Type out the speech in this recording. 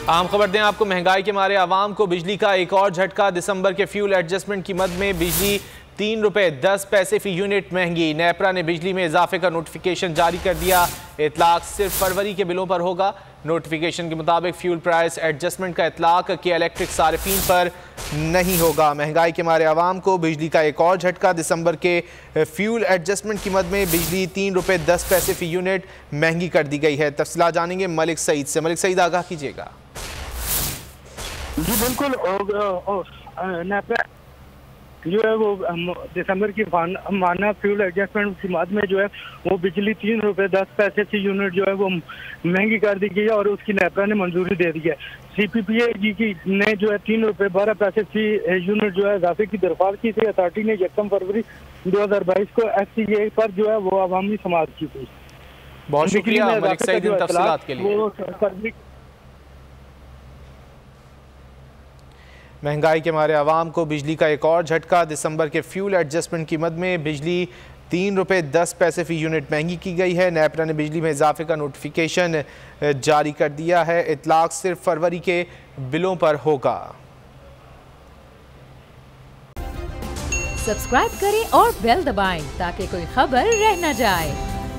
आम खबर दें आपको, महंगाई के मारे आवाम को बिजली का एक और झटका। दिसंबर के फ्यूल एडजस्टमेंट की मद में बिजली 3 रुपए 10 पैसे फी यूनिट महंगी। नेपरा ने बिजली में इजाफे का नोटिफिकेशन जारी कर दिया। इतलाक सिर्फ फरवरी के बिलों पर होगा। नोटिफिकेशन के मुताबिक फ्यूल प्राइस एडजस्टमेंट का इतलाक के इलेक्ट्रिक सारिफीन पर नहीं होगा। महंगाई के मारे आवाम को बिजली का एक और झटका। दिसंबर के फ्यूल एडजस्टमेंट की मद में बिजली 3 रुपए 10 पैसे फी यूनिट महंगी कर दी गई है। तफसीलात जानेंगे मलिक सईद से। मलिक सईद, आगाह कीजिएगा। जी बिल्कुल, नेपरा जो है वो दिसंबर की माना फ्यूल एडजस्टमेंट की मद में जो है वो बिजली 3 रुपए 10 पैसे की यूनिट जो है वो महंगी कर दी गई है और उसकी नेपरा ने मंजूरी दे दी है। CPPA की ने जो है 3 रुपए 12 पैसे की यूनिट जो है इजाफे की दरख्वास्त की थी। अथॉरिटी ने 1 फरवरी 2022 को FCA पर जो है वो अवामी समाअत की थी। बहुत शुक्रिया मलिक सईद इन तफसीलात के लिए। महंगाई के मारे आवाम को बिजली का एक और झटका। दिसंबर के फ्यूल एडजस्टमेंट की मद में बिजली 3 रुपए 10 पैसे फी यूनिट महंगी की गई है। नेपरा ने बिजली में इजाफे का नोटिफिकेशन जारी कर दिया है। इतलाक सिर्फ फरवरी के बिलों पर होगा। सब्सक्राइब करें और बेल दबाएं ताकि कोई खबर रह न जाए।